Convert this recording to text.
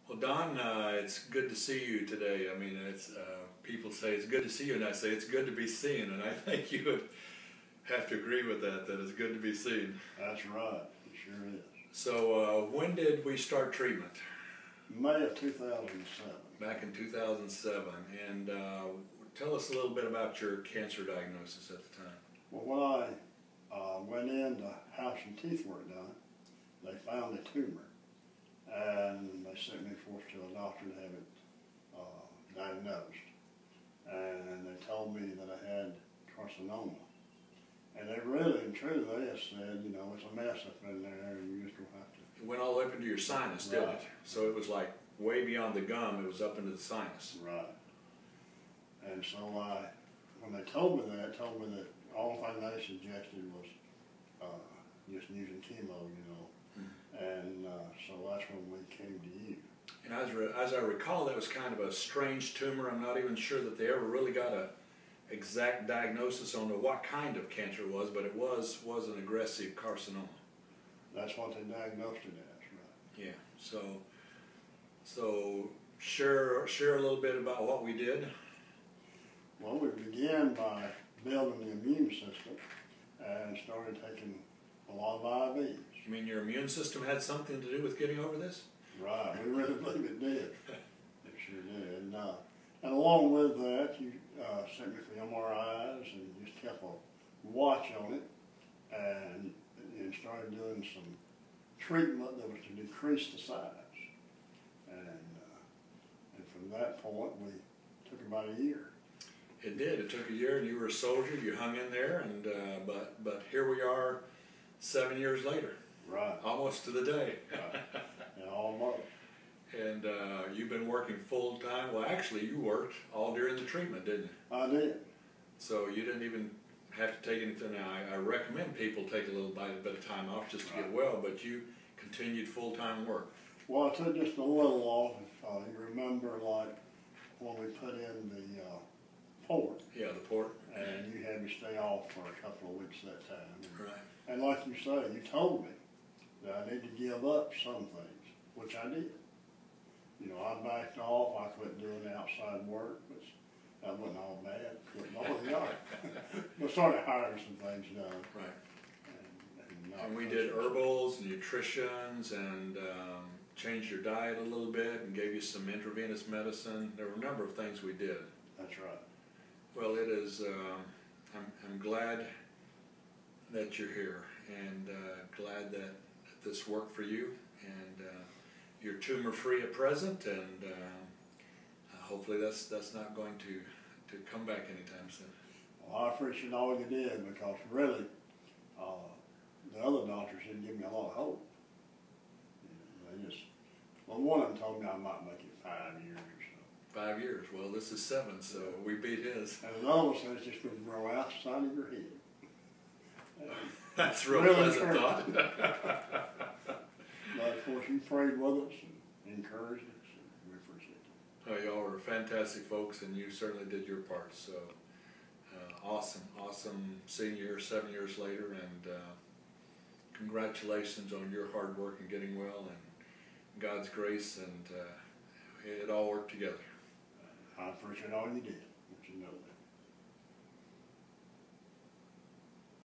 Well, Don, it's good to see you today. I mean, it's people say it's good to see you, and I say it's good to be seen, and I think you would have to agree with that it's good to be seen. That's right, it sure is. So when did we start treatment? May of 2007. Back in 2007, and tell us a little bit about your cancer diagnosis at the time. Well, when I went in to have some teeth work done, they found a tumor, and they sent me forth to a doctor to have it diagnosed. And they told me that I had carcinoma. And they really and truly, they just said, you know, it's a mess up in there, and you just don't have to. It went all up into your sinus, didn't it? So it was like way beyond the gum, it was up into the sinus. Right. And so when they told me that all the thing they suggested was just using chemo, you know. And so that's when we came to you. And as I recall, that was kind of a strange tumor. I'm not even sure that they ever really got a exact diagnosis on what kind of cancer it was, but it was an aggressive carcinoma. That's what they diagnosed it as, right? Yeah. So share a little bit about what we did. Well, we began by building the immune system and started taking a lot of IVs. You mean your immune system had something to do with getting over this? Right, we really believe it did. It sure did. And along with that, you sent me for MRIs and just kept a watch on it, and started doing some treatment that was to decrease the size. And from that point, we took about a year. It did. It took a year, and you were a soldier. You hung in there, and but here we are, 7 years later. Right. Almost to the day. Right. Yeah, almost. And you've been working full time. Well, actually, you worked all during the treatment, didn't you? I did. So you didn't even have to take anything. Now, I recommend people take a little bit of time off just to get well, but you continued full-time work. Well, I took just a little off. If you remember, like when we put in the port. Yeah, the port. And you had me stay off for a couple of weeks that time. Right. And like you say, you told me that I need to give up some things, which I did. You know, I backed off. I quit doing outside work, which that wasn't all bad. Quit all the yard. But started hiring some things done. Right. And we did herbals, nutritions, and changed your diet a little bit, and gave you some intravenous medicine. There were a number of things we did. That's right. Well, it is. I'm glad that you're here, and glad that this worked for you, and you're tumor-free at present, and hopefully that's not going to come back anytime soon. Well, I appreciate all you did, because really, the other doctors didn't give me a lot of hope. They just, well, one of them told me I might make it 5 years or so. 5 years. Well, this is 7, so we beat his. And another one says it's just going to grow outside of your head. That's a real really pleasant thought. But of course, you prayed with us and encouraged us, and we appreciate it. Oh, y'all were fantastic folks, and you certainly did your part. So awesome seeing you here 7 years later, and congratulations on your hard work and getting well, and God's grace, and it all worked together. I appreciate all you did. Let you know that.